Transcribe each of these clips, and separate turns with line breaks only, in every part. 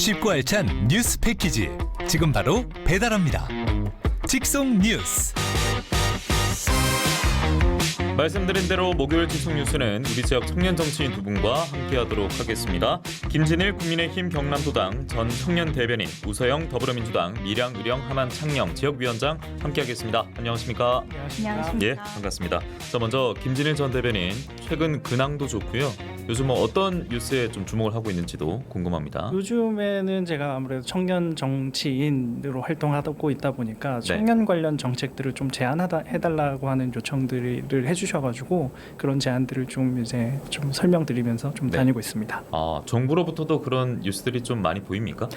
쉽고 알찬 뉴스 패키지 지금 바로 배달합니다. 직송 뉴스.
말씀드린 대로 목요일 직송 뉴스는 우리 지역 청년 정치인 두 분과 함께하도록 하겠습니다. 김진일 국민의힘 경남도당 전 청년 대변인, 우서영 더불어민주당 밀양 의령 하만 창녕 지역위원장 함께하겠습니다. 안녕하십니까?
안녕하십니까?
예, 반갑습니다. 자, 먼저 김진일 전 대변인, 최근 근황도 좋고요. 요즘 어떤 뉴스에 좀 주목을 하고 있는지도 궁금합니다.
요즘에는 제가 아무래도 청년 정치인으로 활동하고 있다 보니까 청년 관련 정책들을 좀 제안해달라고 하는 요청들을 해주셔가지고 그런 제안들을 좀 이제 좀 설명드리면서 좀 다니고 있습니다.
아, 정부로부터도 그런 뉴스들이 좀 많이 보입니까?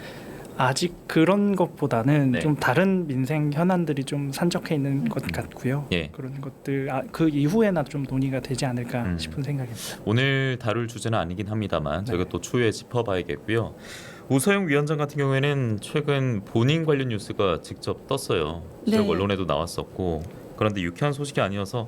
아직 그런 것보다는
네.
좀 다른 민생 현안들이 좀 산적해 있는 것 같고요.
예.
그런 것들 그 이후에나 좀 논의가 되지 않을까 싶은 생각입니다.
오늘 다룰 주제는 아니긴 합니다만
네.
저희가 또 추후에 짚어봐야겠고요. 우서영 위원장 같은 경우에는 최근 본인 관련 뉴스가 직접 떴어요. 지역
네.
언론에도 나왔었고, 그런데 유쾌한 소식이 아니어서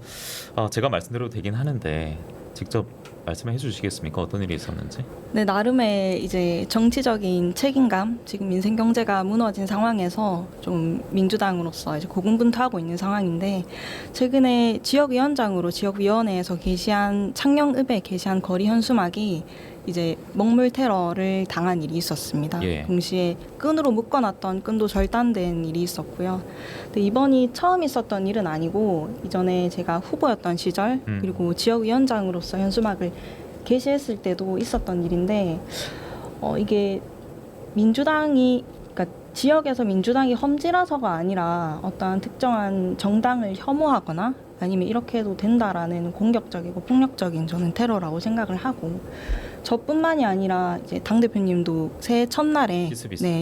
제가 말씀드려도 되긴 하는데 직접 말씀해 주시겠습니까? 어떤 일이 있었는지?
네, 나름의 이제 정치적인 책임감, 지금 민생 경제가 무너진 상황에서 좀 민주당으로서 이제 고군분투하고 있는 상황인데, 최근에 지역위원장으로 지역위원회에서 게시한 창녕읍에 게시한 거리 현수막이 이제 먹물 테러를 당한 일이 있었습니다.
예.
동시에 끈으로 묶어놨던 끈도 절단된 일이 있었고요. 근데 이번이 처음 있었던 일은 아니고, 이전에 제가 후보였던 시절 그리고 지역위원장으로서 현수막을 게시했을 때도 있었던 일인데, 이게 민주당이, 그러니까 지역에서 민주당이 험지라서가 아니라 어떠한 특정한 정당을 혐오하거나 아니면 이렇게 해도 된다라는 공격적이고 폭력적인 저는 테러라고 생각을 하고, 저뿐만이 아니라 이제 당 대표님도 새해 첫날에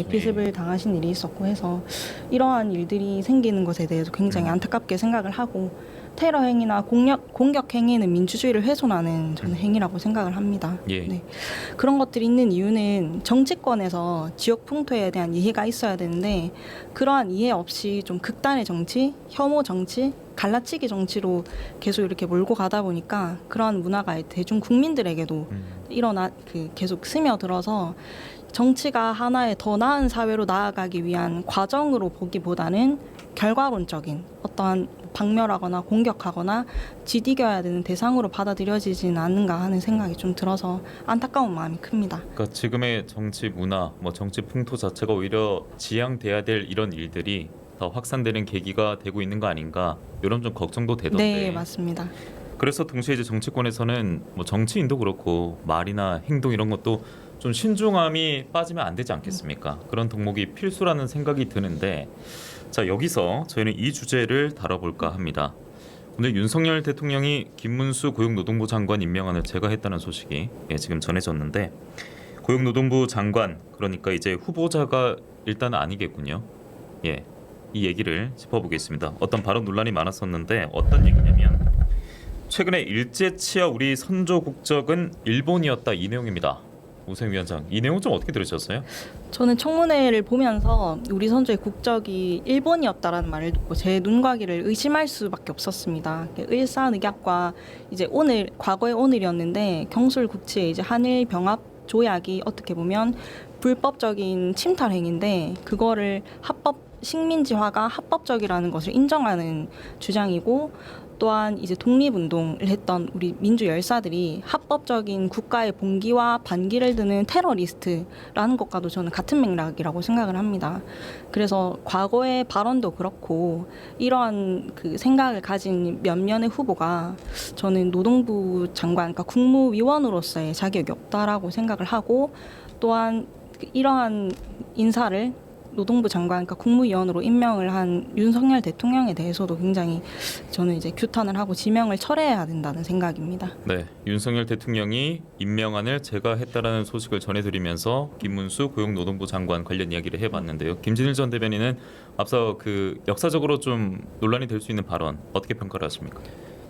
피습을 당하신 일이 있었고 해서 이러한 일들이 생기는 것에 대해서 굉장히 안타깝게 생각을 하고, 테러 행위나 공격 행위는 민주주의를 훼손하는 저는 행위라고 생각을 합니다.
예.
네. 그런 것들이 있는 이유는 정치권에서 지역 풍토에 대한 이해가 있어야 되는데, 그러한 이해 없이 좀 극단의 정치, 혐오 정치, 갈라치기 정치로 계속 이렇게 몰고 가다 보니까 그러한 문화가 대중 국민들에게도 계속 스며들어서 정치가 하나의 더 나은 사회로 나아가기 위한 과정으로 보기보다는 결과론적인 어떠한 박멸하거나 공격하거나 지디겨야 되는 대상으로 받아들여지지는 않는가 하는 생각이 좀 들어서 안타까운 마음이 큽니다.
그러니까 지금의 정치 문화, 정치 풍토 자체가 오히려 지양돼야 될 이런 일들이 더 확산되는 계기가 되고 있는 거 아닌가, 이런 좀 걱정도 되던데.
네, 맞습니다.
그래서 동시에 이제 정치권에서는 정치인도 그렇고 말이나 행동 이런 것도 좀 신중함이 빠지면 안 되지 않겠습니까? 그런 덕목이 필수라는 생각이 드는데, 자, 여기서 저희는 이 주제를 다뤄볼까 합니다. 오늘 윤석열 대통령이 김문수 고용노동부 장관 임명안을 제거했다는 소식이 지금 전해졌는데, 고용노동부 장관, 그러니까 이제 후보자가 일단은 아니겠군요. 예, 이 얘기를 짚어보겠습니다. 어떤 발언 논란이 많았었는데 어떤 얘기냐면, 최근에 일제 치하 우리 선조 국적은 일본이었다, 이 내용입니다. 우서영 위원장, 이 내용 좀 어떻게 들으셨어요?
저는 청문회를 보면서 우리 선조의 국적이 일본이었다라는 말을 듣고 제 눈과 귀를 의심할 수밖에 없었습니다. 일사늑약과 이제 오늘, 과거의 오늘이었는데, 경술 국치의 이제 한일 병합 조약이 어떻게 보면 불법적인 침탈 행위인데, 그거를 식민지화가 합법적이라는 것을 인정하는 주장이고, 또한 이제 독립운동을 했던 우리 민주 열사들이 합법적인 국가의 봉기와 반기를 드는 테러리스트라는 것과도 저는 같은 맥락이라고 생각을 합니다. 그래서 과거의 발언도 그렇고 이러한 그 생각을 가진 몇몇의 후보가 저는 노동부 장관, 그러니까 국무위원으로서의 자격이 없다라고 생각을 하고, 또한 이러한 인사를 노동부 장관, 그러니까 국무위원으로 임명을 한 윤석열 대통령에 대해서도 굉장히 저는 이제 규탄을 하고 지명을 철회해야 된다는 생각입니다.
네, 윤석열 대통령이 임명안을 제거했다라는 소식을 전해드리면서 김문수 고용노동부 장관 관련 이야기를 해봤는데요. 김진일 전 대변인은 앞서 그 역사적으로 좀 논란이 될 수 있는 발언 어떻게 평가를 하십니까?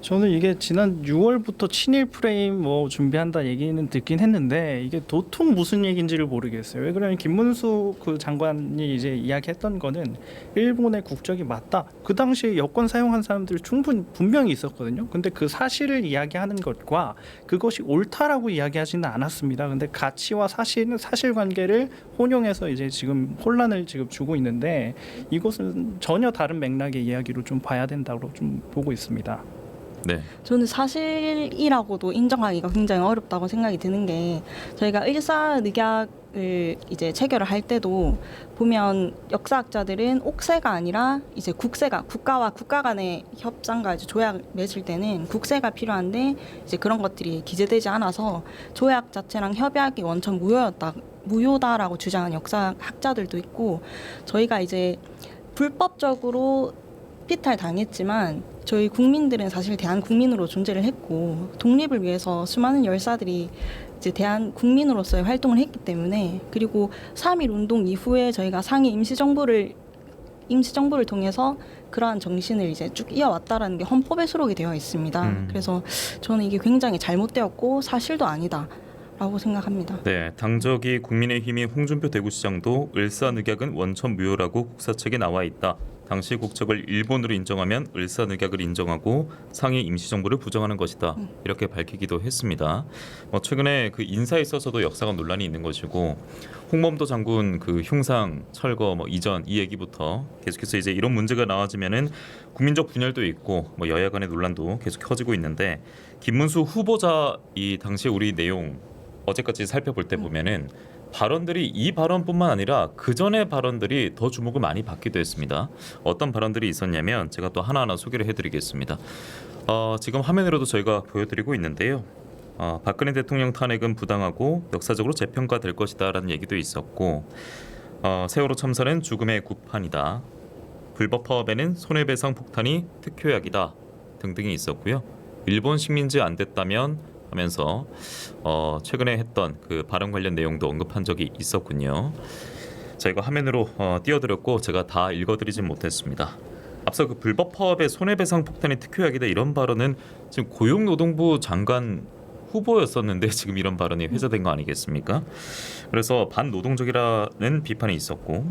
저는 이게 지난 6월부터 친일 프레임 뭐 준비한다 얘기는 듣긴 했는데 이게 도통 무슨 얘기인지를 모르겠어요. 왜 그러냐면 김문수 그 장관이 이제 이야기했던 거는 일본의 국적이 맞다. 그 당시에 여권 사용한 사람들 충분히 분명히 있었거든요. 근데 그 사실을 이야기하는 것과 그것이 옳다라고 이야기하지는 않았습니다. 근데 가치와 사실관계를 혼용해서 이제 지금 혼란을 지금 주고 있는데 이것은 전혀 다른 맥락의 이야기로 좀 봐야 된다고 좀 보고 있습니다.
네.
저는 사실이라고도 인정하기가 굉장히 어렵다고 생각이 드는 게 저희가 을사늑약을 이제 체결을 할 때도 보면 역사학자들은 옥세가 아니라 이제 국세가 국가와 국가 간의 협상과 이제 조약을 맺을 때는 국세가 필요한데 이제 그런 것들이 기재되지 않아서 조약 자체랑 협약이 원천 무효다라고 주장한 역사학자들도 있고 저희가 이제 불법적으로 피탈 당했지만 저희 국민들은 사실 대한 국민으로 존재를 했고 독립을 위해서 수많은 열사들이 이제 대한 국민으로서의 활동을 했기 때문에 그리고 3.1 운동 이후에 저희가 상해 임시정부를 통해서 그러한 정신을 이제 쭉 이어왔다라는 게 헌법에 수록이 되어 있습니다. 그래서 저는 이게 굉장히 잘못되었고 사실도 아니다라고 생각합니다.
네, 당적이 국민의힘이 홍준표 대구시장도 을사늑약은 원천 무효라고 국사책에 나와 있다. 당시 국적을 일본으로 인정하면 을사늑약을 인정하고 상해 임시정부를 부정하는 것이다. 이렇게 밝히기도 했습니다. 최근에 그 인사에 있어서도 역사관 논란이 있는 것이고 홍범도 장군 그 흉상 철거 이전 이 얘기부터 계속해서 이제 이런 문제가 나와지면은 국민적 분열도 있고 여야 간의 논란도 계속 커지고 있는데 김문수 후보자 이 당시에 우리 내용 어제까지 살펴볼 때 보면은 발언들이 이 발언뿐만 아니라 그 전의 발언들이 더 주목을 많이 받기도 했습니다. 어떤 발언들이 있었냐면 제가 또 하나하나 소개를 해드리겠습니다. 지금 화면으로도 저희가 보여드리고 있는데요. 박근혜 대통령 탄핵은 부당하고 역사적으로 재평가될 것이다라는 얘기도 있었고 세월호 참사는 죽음의 구판이다. 불법 파업에는 손해배상 폭탄이 특효약이다 등등이 있었고요. 일본 식민지 안 됐다면 하면서 최근에 했던 그 발언 관련 내용도 언급한 적이 있었군요. 저희가 화면으로 띄워드렸고 제가 다 읽어드리진 못했습니다. 앞서 그 불법 파업의 손해배상 폭탄이 특효약이다 이런 발언은 지금 고용노동부 장관 후보였었는데 지금 이런 발언이 회자된 거 아니겠습니까? 그래서 반노동적이라는 비판이 있었고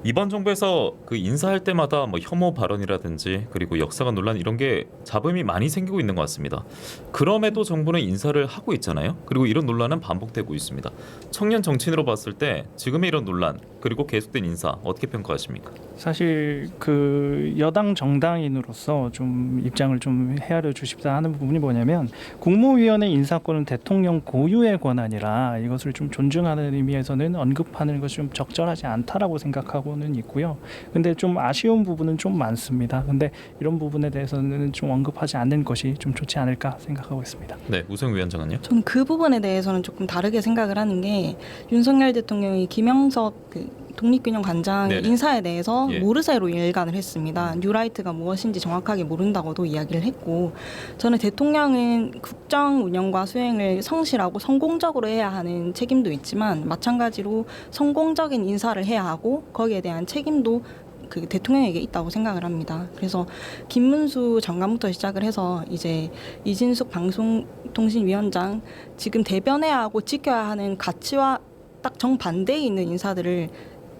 이번 정부에서 그 인사할 때마다 혐오 발언이라든지 그리고 역사관 논란 이런 게 잡음이 많이 생기고 있는 것 같습니다. 그럼에도 정부는 인사를 하고 있잖아요. 그리고 이런 논란은 반복되고 있습니다. 청년 정치인으로 봤을 때 지금의 이런 논란 그리고 계속된 인사 어떻게 평가하십니까?
사실 그 여당 정당인으로서 좀 입장을 좀 헤아려 주십사 하는 부분이 뭐냐면 국무위원회 인사권은 대통령 고유의 권한이라 이것을 좀 존중하는 의미에서는 언급하는 것이 좀 적절하지 않다라고 생각하고는 있고요. 근데 좀 아쉬운 부분은 좀 많습니다. 근데 이런 부분에 대해서는 좀 언급하지 않는 것이 좀 좋지 않을까 생각하고 있습니다.
네, 우성 위원장은요?
저는 그 부분에 대해서는 조금 다르게 생각을 하는 게 윤석열 대통령이 김영석 독립균형관장의
네네.
인사에 대해서
예.
모르쇠로 일관을 했습니다. 뉴라이트가 무엇인지 정확하게 모른다고도 이야기를 했고 저는 대통령은 국정 운영과 수행을 성실하고 성공적으로 해야 하는 책임도 있지만 마찬가지로 성공적인 인사를 해야 하고 거기에 대한 책임도 그 대통령에게 있다고 생각을 합니다. 그래서 김문수 장관부터 시작을 해서 이제 이진숙 방송통신위원장 지금 대변해야 하고 지켜야 하는 가치와 딱 정반대에 있는 인사들을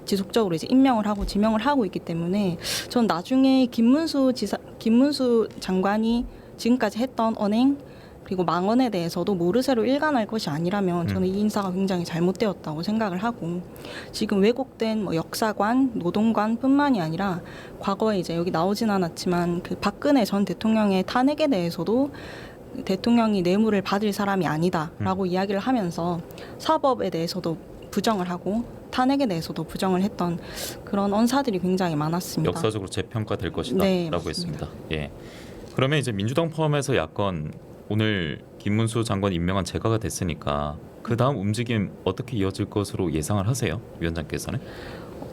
지속적으로 이제 임명을 하고 지명을 하고 있기 때문에 전 나중에 김문수 장관이 지금까지 했던 언행 그리고 망언에 대해서도 모르쇠로 일관할 것이 아니라면 저는 이 인사가 굉장히 잘못되었다고 생각을 하고 지금 왜곡된 역사관, 노동관뿐만이 아니라 과거에 이제 여기 나오진 않았지만 그 박근혜 전 대통령의 탄핵에 대해서도 대통령이 뇌물을 받을 사람이 아니다라고 이야기를 하면서 사법에 대해서도 부정을 하고 탄핵에 대해서도 부정을 했던 그런 언사들이 굉장히 많았습니다.
역사적으로 재평가될 것이다
네,
라고
맞습니다.
했습니다. 예. 그러면 이제 민주당 포함해서 야권 오늘 김문수 장관 임명한 제가가 됐으니까 그 다음 움직임 어떻게 이어질 것으로 예상을 하세요? 위원장께서는?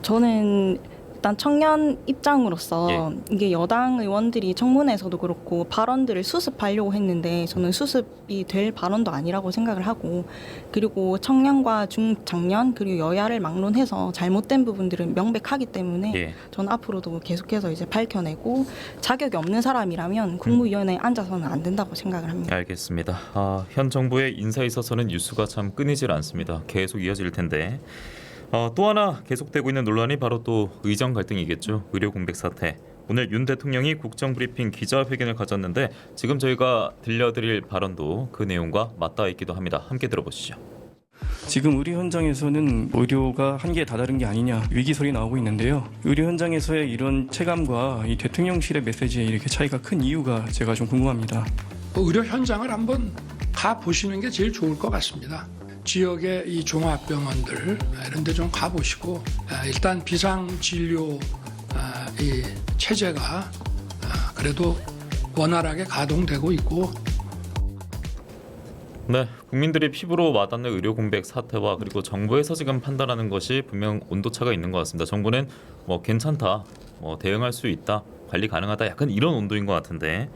저는 일단 청년 입장으로서 이게 여당 의원들이 청문회에서도 그렇고 발언들을 수습하려고 했는데 저는 수습이 될 발언도 아니라고 생각을 하고 그리고 청년과 중장년 그리고 여야를 막론해서 잘못된 부분들은 명백하기 때문에 저는 앞으로도 계속해서 이제 밝혀내고 자격이 없는 사람이라면 국무위원회에 앉아서는 안 된다고 생각을 합니다.
알겠습니다. 현 정부의 인사에 있어서는 뉴스가 참 끊이질 않습니다. 계속 이어질 텐데 또 하나 계속되고 있는 논란이 바로 또 의정 갈등이겠죠. 의료 공백 사태. 오늘 윤 대통령이 국정브리핑 기자회견을 가졌는데 지금 저희가 들려드릴 발언도 그 내용과 맞닿아 있기도 합니다. 함께 들어보시죠.
지금 의료 현장에서는 의료가 한계에 다다른 게 아니냐 위기 소리 나오고 있는데요. 의료 현장에서의 이런 체감과 이 대통령실의 메시지에 이렇게 차이가 큰 이유가 제가 좀 궁금합니다.
의료 현장을 한번 가 보시는 게 제일 좋을 것 같습니다. 지역의 이 종합병원들 이런 데 좀 가보시고 일단 비상진료 이 체제가 그래도 원활하게 가동되고 있고
네, 국민들이 피부로 와닿는 의료 공백 사태와 그리고 정부에서 지금 판단하는 것이 분명 온도차가 있는 것 같습니다. 정부는 뭐 괜찮다, 뭐 대응할 수 있다, 관리 가능하다 약간 이런 온도인 것 같은데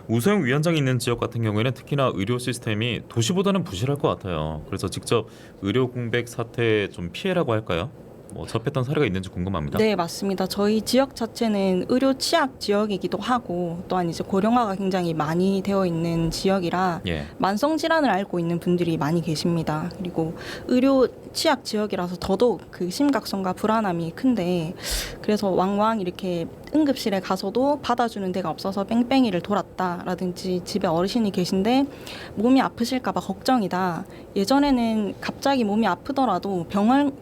우소영 위원장이 있는 지역 같은 경우에는 특히나 의료 시스템이 도시보다는 부실할 것 같아요. 그래서 직접 의료 공백 사태에 좀 피해라고 할까요? 뭐 접했던 사례가 있는지 궁금합니다.
네, 맞습니다. 저희 지역 자체는 의료 취약 지역이기도 하고 또한 이제 고령화가 굉장히 많이 되어 있는 지역이라 만성 질환을 앓고 있는 분들이 많이 계십니다. 그리고 의료 취약 지역이라서 더더욱 그 심각성과 불안함이 큰데 그래서 왕왕 이렇게 응급실에 가서도 받아주는 데가 없어서 뺑뺑이를 돌았다라든지 집에 어르신이 계신데 몸이 아프실까 봐 걱정이다. 예전에는 갑자기 몸이 아프더라도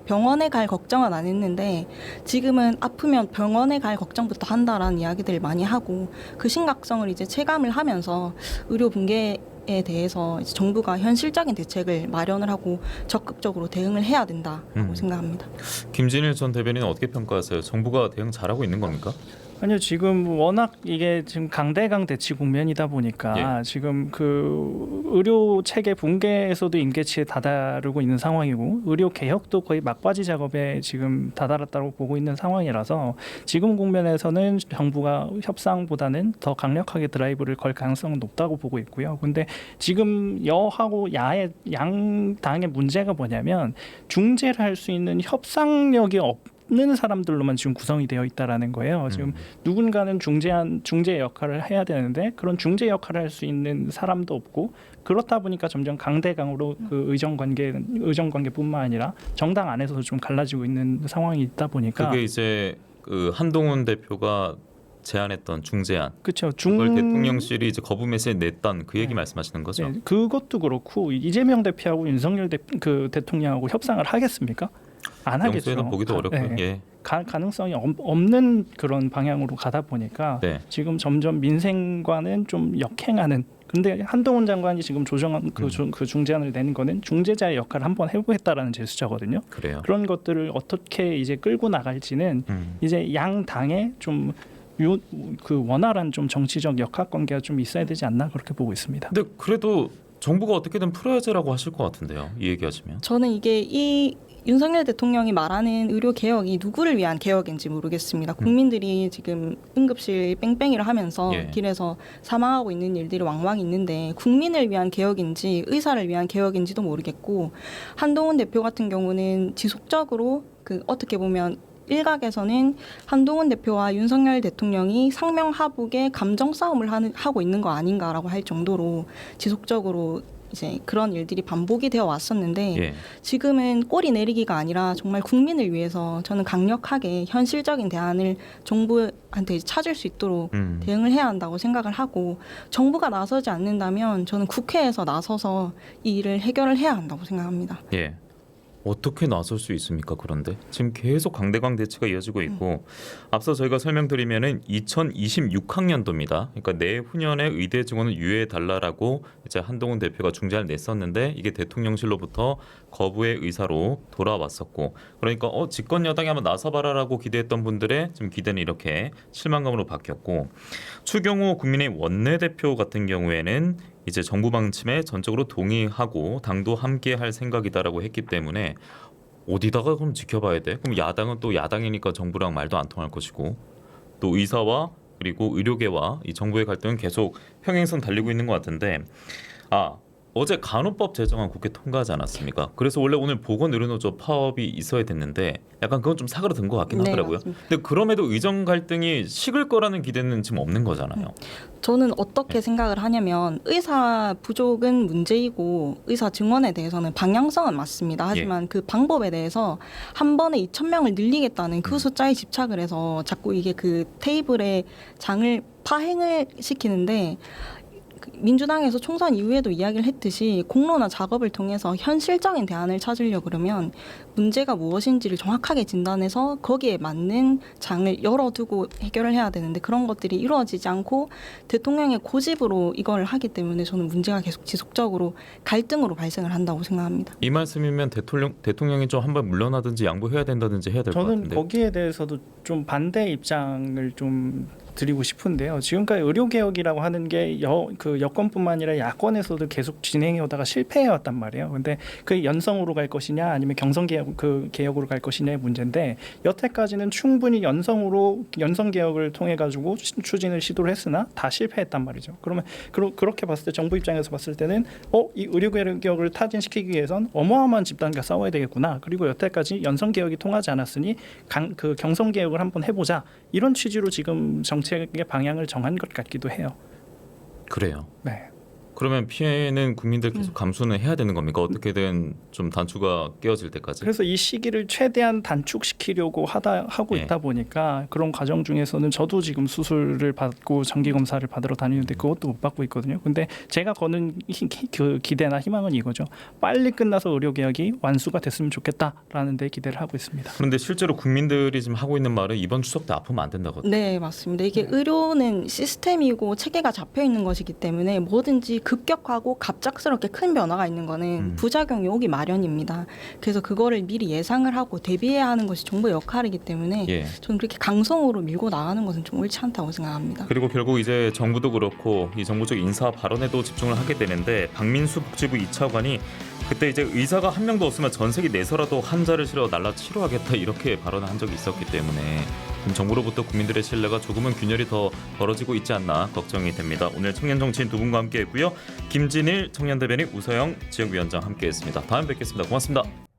병원에 갈 걱정은 안 했는데 지금은 아프면 병원에 갈 걱정부터 한다라는 이야기들을 많이 하고 그 심각성을 이제 체감을 하면서 의료 붕괴에 대해서 이제 정부가 현실적인 대책을 마련을 하고 적극적으로 대응을 해야 된다고 생각합니다.
김진일 전 대변인은 어떻게 평가하세요? 정부가 대응 잘하고 있는 겁니까?
아니요, 지금 워낙 이게 지금 강대강 대치 국면이다 보니까 지금 그 의료 체계 붕괴에서도 임계치에 다다르고 있는 상황이고 의료 개혁도 거의 막바지 작업에 지금 다다랐다고 보고 있는 상황이라서 지금 국면에서는 정부가 협상보다는 더 강력하게 드라이브를 걸 가능성은 높다고 보고 있고요. 근데 지금 여하고 야의 양 당의 문제가 뭐냐면 중재를 할 수 있는 협상력이 없는 사람들로만 지금 구성이 되어 있다라는 거예요. 지금 누군가는 중재 역할을 해야 되는데 그런 중재 역할을 할 수 있는 사람도 없고 그렇다 보니까 점점 강대강으로 그 의정 관계뿐만 아니라 정당 안에서도 좀 갈라지고 있는 상황이 있다 보니까
그게 이제 그 한동훈 대표가 제안했던 중재안.
그렇죠.
그걸 대통령실이 이제 거부 메시지 냈던 그 얘기 말씀하시는 거죠?
네, 그것도 그렇고 이재명 대표하고 윤석열 대통령하고 협상을 하겠습니까? 안 하겠죠.
영수에는 보기도 어렵고요.
가능성이 없는 그런 방향으로 가다 보니까 지금 점점 민생과는 좀 역행하는. 근데 한동훈 장관이 지금 조정한 그 중재안을 내는 거는 중재자의 역할을 한번 해보겠다라는 제스처거든요.
그래요.
그런 것들을 어떻게 이제 끌고 나갈지는 이제 양 당의 좀 그 원활한 좀 정치적 역학 관계가 좀 있어야 되지 않나 그렇게 보고 있습니다.
근데 그래도 정부가 어떻게든 풀어야지라고 하실 것 같은데요. 이 얘기하시면.
저는 이게 이 윤석열 대통령이 말하는 의료 개혁이 누구를 위한 개혁인지 모르겠습니다. 국민들이 지금 응급실 뺑뺑이를 하면서 길에서 사망하고 있는 일들이 왕왕 있는데 국민을 위한 개혁인지 의사를 위한 개혁인지도 모르겠고 한동훈 대표 같은 경우는 지속적으로 그 어떻게 보면 일각에서는 한동훈 대표와 윤석열 대통령이 상명하복의 감정 싸움을 하고 있는 거 아닌가라고 할 정도로 지속적으로 이제 그런 일들이 반복이 되어 왔었는데 지금은 꼬리 내리기가 아니라 정말 국민을 위해서 저는 강력하게 현실적인 대안을 정부한테 찾을 수 있도록 대응을 해야 한다고 생각을 하고 정부가 나서지 않는다면 저는 국회에서 나서서 이 일을 해결을 해야 한다고 생각합니다.
어떻게 나설 수 있습니까? 그런데 지금 계속 강대강 대치가 이어지고 있고 앞서 저희가 설명드리면은 2026학년도입니다. 그러니까 내후년에 의대 증원을 유예해 달라라고 이제 한동훈 대표가 중재안을 냈었는데 이게 대통령실로부터 거부의 의사로 돌아왔었고 그러니까 집권 여당이 한번 나서봐라라고 기대했던 분들의 지금 기대는 이렇게 실망감으로 바뀌었고 추경호 국민의힘 원내대표 같은 경우에는 이제 정부 방침에 전적으로 동의하고 당도 함께할 생각이다라고 했기 때문에 어디다가 그럼 지켜봐야 돼? 그럼 야당은 또 야당이니까 정부랑 말도 안 통할 것이고 또 의사와 그리고 의료계와 이 정부의 갈등은 계속 평행선 달리고 있는 것 같은데 어제 간호법 제정안 국회 통과하지 않았습니까? 그래서 원래 오늘 보건의료노조 파업이 있어야 됐는데 약간 그건 좀 사그라든 것 같긴
네,
하더라고요.
맞습니다.
근데 그럼에도 의정 갈등이 식을 거라는 기대는 지금 없는 거잖아요.
저는 어떻게 생각을 하냐면 의사 부족은 문제이고 의사 증원에 대해서는 방향성은 맞습니다. 하지만 그 방법에 대해서 한 번에 2,000명을 늘리겠다는 그 숫자에 집착을 해서 자꾸 이게 그 테이블에 장을 파행을 시키는데 민주당에서 총선 이후에도 이야기를 했듯이 공론화 작업을 통해서 현실적인 대안을 찾으려고 그러면 문제가 무엇인지를 정확하게 진단해서 거기에 맞는 장을 열어두고 해결을 해야 되는데 그런 것들이 이루어지지 않고 대통령의 고집으로 이걸 하기 때문에 저는 문제가 계속 지속적으로 갈등으로 발생을 한다고 생각합니다.
이 말씀이면 대통령이 좀 한번 물러나든지 양보해야 된다든지 해야 될 것
저는
같은데.
거기에 대해서도 좀 반대 입장을 좀 드리고 싶은데요. 지금까지 의료개혁이라고 하는 게 그 여권뿐만 아니라 야권에서도 계속 진행해오다가 실패해왔단 말이에요. 근데 그 연성으로 갈 것이냐 아니면 경성개혁 그 개혁으로 갈 것이냐의 문제인데 여태까지는 충분히 연성개혁을 통해 가지고 추진을 시도를 했으나 다 실패했단 말이죠. 그러면 그렇게 봤을 때 정부 입장에서 봤을 때는 이 의료개혁을 타진시키기 위해선 어마어마한 집단과 싸워야 되겠구나. 그리고 여태까지 연성개혁이 통하지 않았으니 그 경성개혁을 한번 해보자. 이런 취지로 지금 정책의 방향을 정한 것 같기도 해요.
그래요.
네.
그러면 피해는 국민들께서 감수는 해야 되는 겁니까? 어떻게든 좀 단추가 깨어질 때까지.
그래서 이 시기를 최대한 단축시키려고 하고 있다 보니까 그런 과정 중에서는 저도 지금 수술을 받고 정기 검사를 받으러 다니는데 그것도 못 받고 있거든요. 근데 제가 거는 그 기대나 희망은 이거죠. 빨리 끝나서 의료개혁이 완수가 됐으면 좋겠다라는 데 기대를 하고 있습니다.
그런데 실제로 국민들이 지금 하고 있는 말은 이번 추석 때 아프면 안 된다거든요.
네, 맞습니다. 이게 의료는 시스템이고 체계가 잡혀 있는 것이기 때문에 뭐든지 급격하고 갑작스럽게 큰 변화가 있는 거는 부작용이 오기 마련입니다. 그래서 그거를 미리 예상을 하고 대비해야 하는 것이 정부의 역할이기 때문에 저는 그렇게 강성으로 밀고 나가는 것은 좀 옳지 않다고 생각합니다.
그리고 결국 이제 정부도 그렇고 이 정부 쪽 인사 발언에도 집중을 하게 되는데 박민수 복지부 2차관이 그때 이제 의사가 한 명도 없으면 전세기 내서라도 환자를 실어 날라 치료하겠다 이렇게 발언을 한 적이 있었기 때문에 정부로부터 국민들의 신뢰가 조금은 균열이 더 벌어지고 있지 않나 걱정이 됩니다. 오늘 청년 정치인 두 분과 함께했고요. 김진일 청년대변인, 우서영 지역위원장 함께했습니다. 다음에 뵙겠습니다. 고맙습니다.